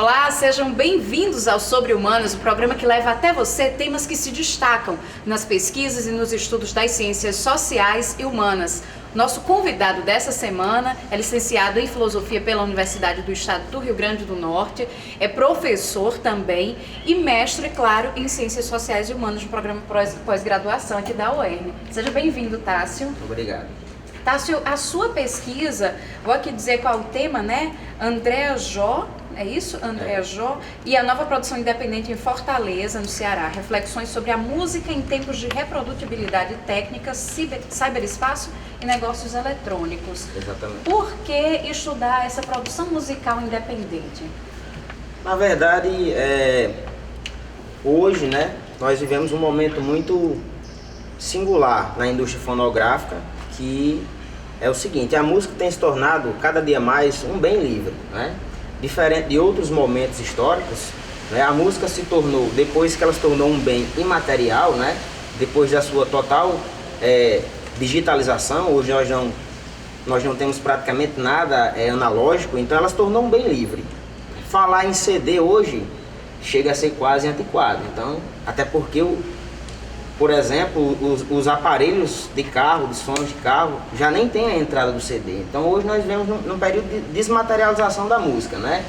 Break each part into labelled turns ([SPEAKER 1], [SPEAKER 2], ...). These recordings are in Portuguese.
[SPEAKER 1] Olá, sejam bem-vindos ao Sobre Humanos, o programa que leva até você temas que se destacam nas pesquisas e nos estudos das ciências sociais e humanas. Nosso convidado dessa semana é licenciado em Filosofia pela Universidade do Estado do Rio Grande do Norte, é professor também e mestre, claro, em Ciências Sociais e Humanas no programa pós-graduação aqui da UERN. Seja bem-vindo, Tássio.
[SPEAKER 2] Obrigado.
[SPEAKER 1] Tássio, a sua pesquisa, vou aqui dizer qual é o tema, né? Andréa Jó, é isso? Andréa Jó e a nova produção independente em Fortaleza, no Ceará. Reflexões sobre a música em tempos de reprodutibilidade técnica, ciberespaço e negócios eletrônicos.
[SPEAKER 2] Exatamente.
[SPEAKER 1] Por que estudar essa produção musical independente?
[SPEAKER 2] Na verdade, hoje, né, nós vivemos um momento muito singular na indústria fonográfica, que é o seguinte: a música tem se tornado cada dia mais um bem livre, né? Diferente de outros momentos históricos, né? A música se tornou, depois que ela se tornou um bem imaterial, né? Depois da sua total digitalização, hoje nós não temos praticamente nada analógico, então ela se tornou um bem livre. Falar em CD hoje chega a ser quase antiquado, então, até porque por exemplo, os aparelhos de carro, de sons de carro, já nem tem a entrada do CD. Então hoje nós vivemos num período de desmaterialização da música, né?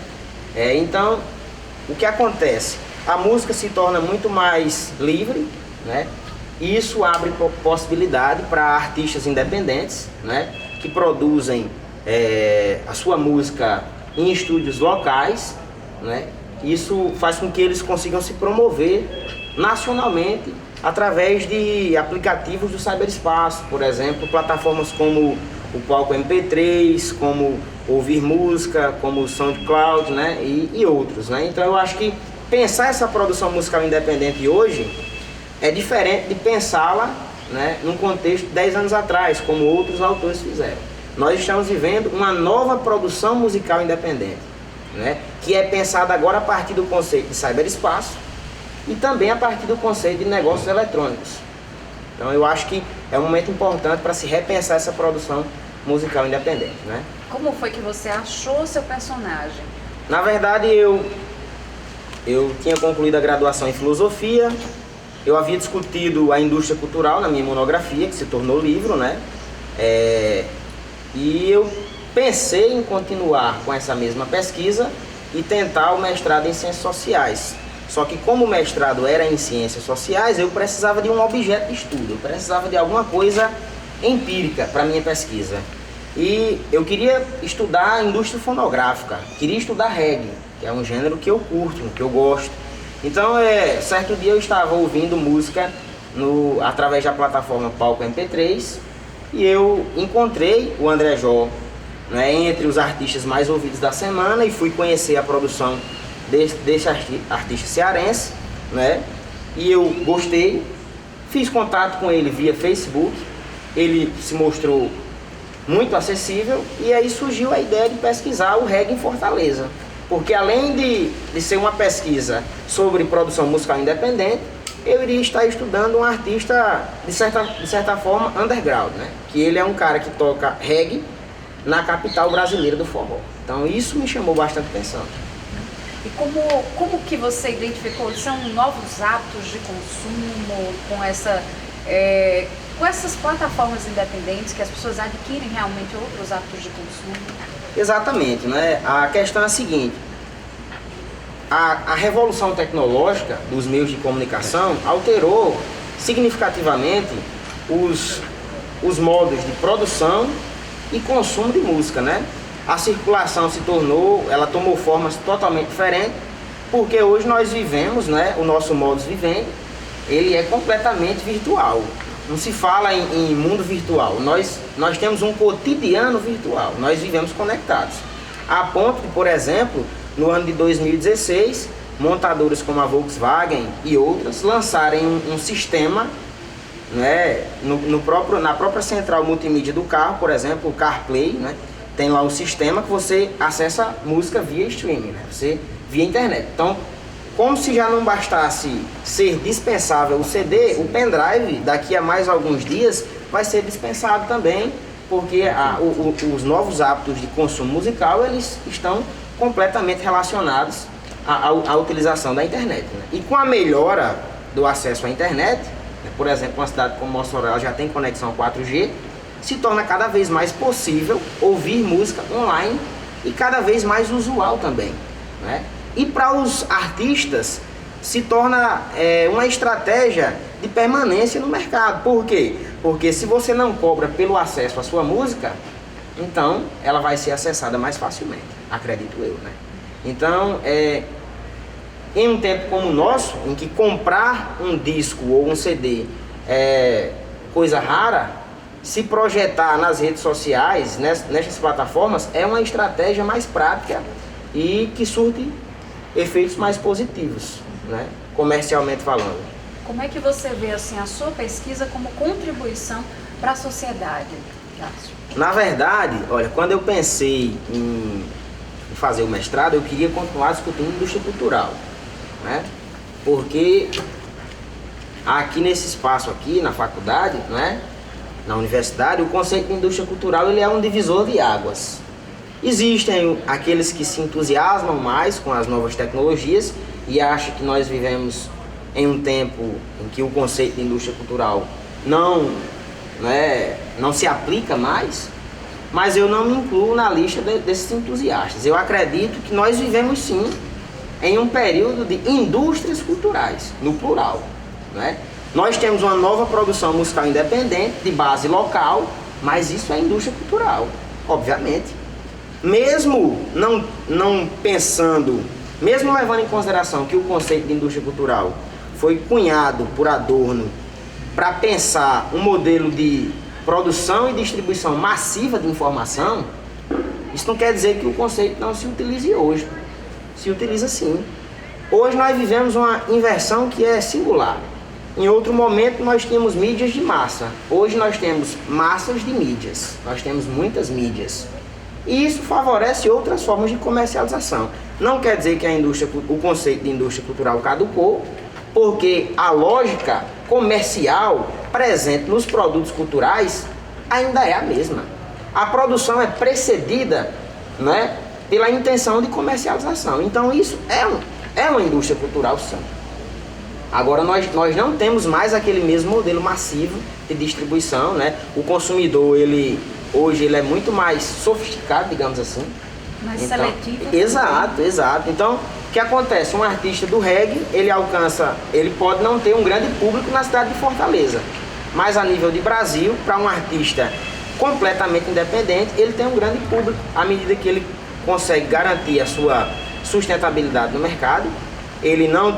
[SPEAKER 2] Então, o que acontece? A música se torna muito mais livre, né? E isso abre possibilidade para artistas independentes, né? Que produzem a sua música em estúdios locais, né? Isso faz com que eles consigam se promover nacionalmente através de aplicativos do ciberespaço, por exemplo, plataformas como o Palco MP3, como Ouvir Música, como o SoundCloud, né, e outros, né? Então eu acho que pensar essa produção musical independente hoje é diferente de pensá-la, né, num contexto de 10 anos atrás, como outros autores fizeram. Nós estamos vivendo uma nova produção musical independente, né, que é pensada agora a partir do conceito de ciberespaço e também a partir do conceito de negócios eletrônicos. Então eu acho que é um momento importante para se repensar essa produção musical independente, né?
[SPEAKER 1] Como foi que você achou seu personagem?
[SPEAKER 2] Na verdade, eu tinha concluído a graduação em Filosofia, eu havia discutido a indústria cultural na minha monografia, que se tornou livro, né? E eu pensei em continuar com essa mesma pesquisa e tentar o mestrado em Ciências Sociais. Só que como o mestrado era em Ciências Sociais, eu precisava de um objeto de estudo, eu precisava de alguma coisa empírica para a minha pesquisa. E eu queria estudar a indústria fonográfica, queria estudar reggae, que é um gênero que eu curto, que eu gosto. Então, certo dia eu estava ouvindo música através da plataforma Palco MP3 e eu encontrei o André Jó, né, entre os artistas mais ouvidos da semana, e fui conhecer a produção desse artista cearense, né? E eu gostei, fiz contato com ele via Facebook, ele se mostrou muito acessível e aí surgiu a ideia de pesquisar o reggae em Fortaleza, porque além de ser uma pesquisa sobre produção musical independente, eu iria estar estudando um artista de certa forma underground, né? Que ele é um cara que toca reggae na capital brasileira do forró. Então isso me chamou bastante atenção.
[SPEAKER 1] E como que você identificou? São novos hábitos de consumo com essas plataformas independentes que as pessoas adquirem realmente outros hábitos de consumo?
[SPEAKER 2] Exatamente, né? A questão é a seguinte: a revolução tecnológica dos meios de comunicação alterou significativamente os modos de produção e consumo de música, né? A circulação ela tomou formas totalmente diferentes, porque hoje nós vivemos, né, o nosso modus vivendi, ele é completamente virtual. Não se fala em mundo virtual, nós temos um cotidiano virtual, nós vivemos conectados. A ponto de, por exemplo, no ano de 2016, montadoras como a Volkswagen e outras lançarem um sistema, né, na própria central multimídia do carro, por exemplo, o CarPlay, né? Tem lá um sistema que você acessa música via streaming, né? Via internet. Então, como se já não bastasse ser dispensável o CD, o pendrive, daqui a mais alguns dias, vai ser dispensado também, porque os novos hábitos de consumo musical, eles estão completamente relacionados a utilização da internet, né? E com a melhora do acesso à internet, né, por exemplo, uma cidade como Mossoró já tem conexão 4G, se torna cada vez mais possível ouvir música online e cada vez mais usual também, né? E para os artistas se torna uma estratégia de permanência no mercado. Por quê? Porque se você não cobra pelo acesso à sua música, então ela vai ser acessada mais facilmente, acredito eu, né? Então, em um tempo como o nosso, em que comprar um disco ou um CD é coisa rara, se projetar nas redes sociais, nessas plataformas, é uma estratégia mais prática e que surte efeitos mais positivos, né? Comercialmente falando.
[SPEAKER 1] Como é que você vê assim, a sua pesquisa como contribuição para a sociedade, Jássio?
[SPEAKER 2] Na verdade, olha, quando eu pensei em fazer o mestrado, eu queria continuar discutindo indústria cultural, né? Porque aqui nesse espaço aqui, na faculdade, né, na universidade, o conceito de indústria cultural ele é um divisor de águas. Existem aqueles que se entusiasmam mais com as novas tecnologias e acham que nós vivemos em um tempo em que o conceito de indústria cultural não se aplica mais, mas eu não me incluo na lista desses entusiastas. Eu acredito que nós vivemos sim em um período de indústrias culturais, no plural, né? Nós temos uma nova produção musical independente, de base local, mas isso é indústria cultural, obviamente. Mesmo não pensando, mesmo levando em consideração que o conceito de indústria cultural foi cunhado por Adorno para pensar um modelo de produção e distribuição massiva de informação, isso não quer dizer que o conceito não se utilize hoje. Se utiliza sim. Hoje nós vivemos uma inversão que é singular. Em outro momento nós tínhamos mídias de massa. Hoje nós temos massas de mídias. Nós temos muitas mídias. E isso favorece outras formas de comercialização. Não quer dizer que o conceito de indústria cultural caducou, porque a lógica comercial presente nos produtos culturais ainda é a mesma. A produção é precedida, né, pela intenção de comercialização. Então isso é uma indústria cultural, sim. Agora nós não temos mais aquele mesmo modelo massivo de distribuição, né? O consumidor, hoje ele é muito mais sofisticado, digamos assim.
[SPEAKER 1] Mais seletivo.
[SPEAKER 2] Exato. Então, o que acontece? Um artista do reggae, ele pode não ter um grande público na cidade de Fortaleza, mas a nível de Brasil, para um artista completamente independente, ele tem um grande público, à medida que ele consegue garantir a sua sustentabilidade no mercado. Ele não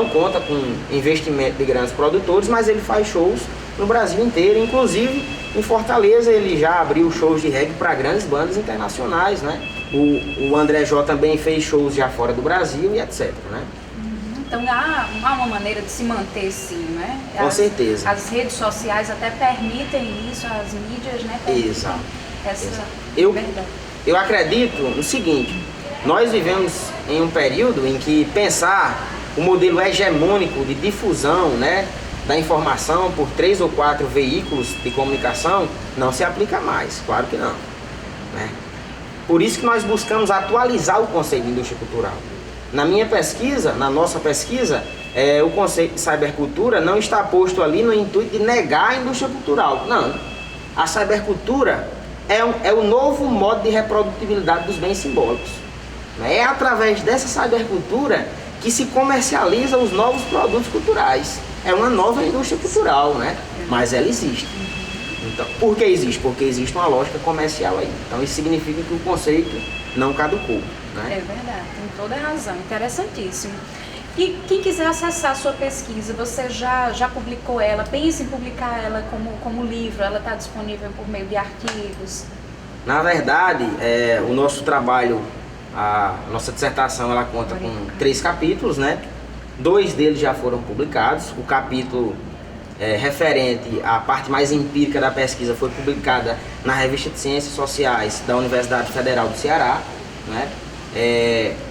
[SPEAKER 2] conta com investimento de grandes produtores, mas ele faz shows no Brasil inteiro, inclusive em Fortaleza ele já abriu shows de reggae para grandes bandas internacionais, né? O André Jó também fez shows já fora do Brasil e etc, né?
[SPEAKER 1] Então há uma maneira de se manter sim, né?
[SPEAKER 2] Com certeza.
[SPEAKER 1] As redes sociais até permitem isso, as mídias, né?
[SPEAKER 2] Exato.
[SPEAKER 1] Essa
[SPEAKER 2] verdade. Eu acredito no seguinte, nós vivemos em um período em que pensar o modelo hegemônico de difusão, né, da informação por 3 ou 4 veículos de comunicação não se aplica mais, claro que não, né? Por isso que nós buscamos atualizar o conceito de indústria cultural. Na nossa pesquisa, o conceito de cybercultura não está posto ali no intuito de negar a indústria cultural, não. A cybercultura é o novo modo de reprodutibilidade dos bens simbólicos. É através dessa cybercultura que se comercializa os novos produtos culturais. É uma nova indústria cultural, né? Mas ela existe. Então, por que existe? Porque existe uma lógica comercial aí. Então isso significa que o conceito não caducou, né?
[SPEAKER 1] É verdade, tem toda a razão. Interessantíssimo. E quem quiser acessar a sua pesquisa, você já publicou ela? Pensa em publicar ela como livro? Ela está disponível por meio de artigos?
[SPEAKER 2] Na verdade, o nosso trabalho, a nossa dissertação, ela conta com 3 capítulos, né? 2 deles já foram publicados. O capítulo referente à parte mais empírica da pesquisa foi publicada na Revista de Ciências Sociais da Universidade Federal do Ceará, né?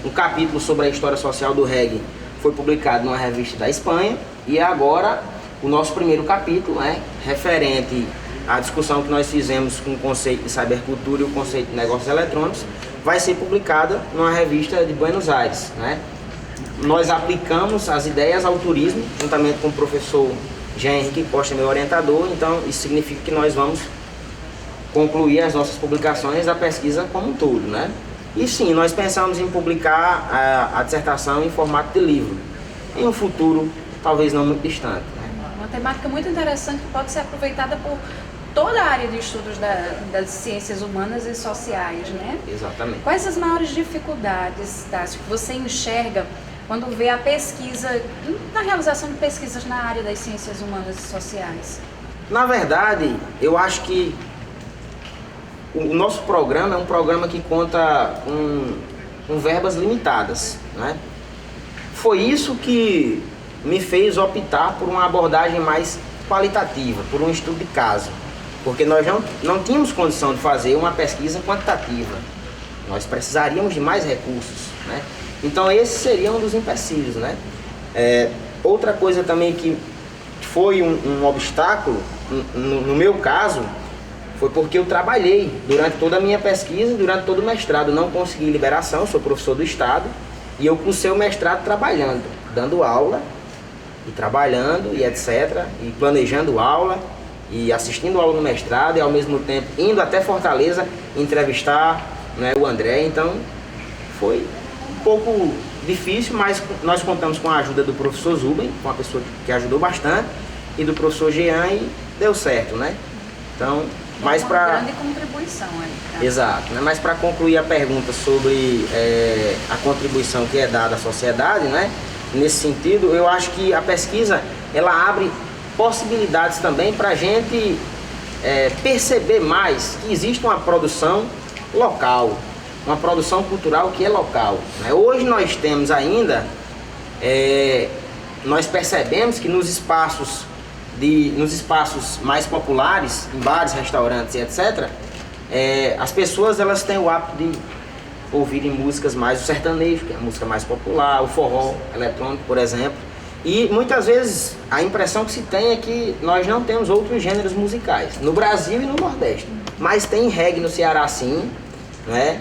[SPEAKER 2] Um capítulo sobre a história social do reggae foi publicado numa revista da Espanha. E agora o nosso primeiro capítulo, né, referente à discussão que nós fizemos com o conceito de cybercultura e o conceito de negócios eletrônicos, vai ser publicada numa revista de Buenos Aires, né? Nós aplicamos as ideias ao turismo, juntamente com o professor Jean Henrique Costa, meu orientador, então isso significa que nós vamos concluir as nossas publicações da pesquisa como um todo, né? E sim, nós pensamos em publicar a dissertação em formato de livro, em um futuro talvez não muito distante, né?
[SPEAKER 1] Uma temática muito interessante que pode ser aproveitada por toda a área de estudos das ciências humanas e sociais, né?
[SPEAKER 2] Exatamente.
[SPEAKER 1] Quais as maiores dificuldades, Tássio, que você enxerga quando vê a pesquisa, na realização de pesquisas na área das ciências humanas e sociais?
[SPEAKER 2] Na verdade, eu acho que o nosso programa é um programa que conta com verbas limitadas, né? Foi isso que me fez optar por uma abordagem mais qualitativa, por um estudo de caso, porque nós não tínhamos condição de fazer uma pesquisa quantitativa, nós precisaríamos de mais recursos, né? Então esse seria um dos empecilhos, né? Outra coisa também que foi um obstáculo, no meu caso, foi porque eu trabalhei durante toda a minha pesquisa, durante todo o mestrado. Não consegui liberação, sou professor do estado, e eu cursei o mestrado trabalhando, dando aula, e trabalhando, e etc., e planejando aula, e assistindo aula no mestrado, e ao mesmo tempo indo até Fortaleza entrevistar, né, o André. Então foi um pouco difícil, mas nós contamos com a ajuda do professor Zuben, uma pessoa que ajudou bastante, e do professor Jean, e deu certo, né? Então, mas
[SPEAKER 1] uma grande contribuição aí.
[SPEAKER 2] Exato, né? Mas para concluir a pergunta sobre a contribuição que é dada à sociedade, né? Nesse sentido, eu acho que a pesquisa ela abre possibilidades também para a gente perceber mais que existe uma produção local, uma produção cultural que é local, né? Hoje nós temos ainda, nós percebemos que nos espaços mais populares, em bares, restaurantes e etc., as pessoas elas têm o hábito de ouvirem músicas mais o sertanejo, que é a música mais popular, o forró eletrônico, por exemplo. E muitas vezes a impressão que se tem é que nós não temos outros gêneros musicais, no Brasil e no Nordeste. Mas tem reggae no Ceará sim, né?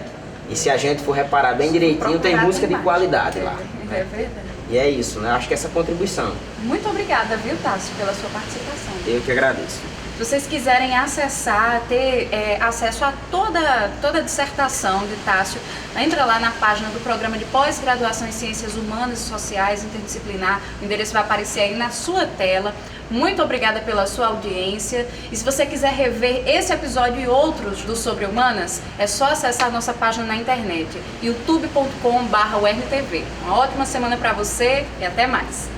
[SPEAKER 2] E se a gente for reparar bem direitinho, tem música de qualidade lá.
[SPEAKER 1] É verdade.
[SPEAKER 2] E é isso, né? Acho que essa contribuição.
[SPEAKER 1] Muito obrigada, viu, Tássio, pela sua participação.
[SPEAKER 2] Eu que agradeço.
[SPEAKER 1] Se vocês quiserem acessar, ter acesso a toda a dissertação de Tássio, entra lá na página do Programa de Pós-Graduação em Ciências Humanas e Sociais Interdisciplinar. O endereço vai aparecer aí na sua tela. Muito obrigada pela sua audiência. E se você quiser rever esse episódio e outros do Sobre Humanas, é só acessar a nossa página na internet, youtube.com/URNTV. Uma ótima semana para você e até mais!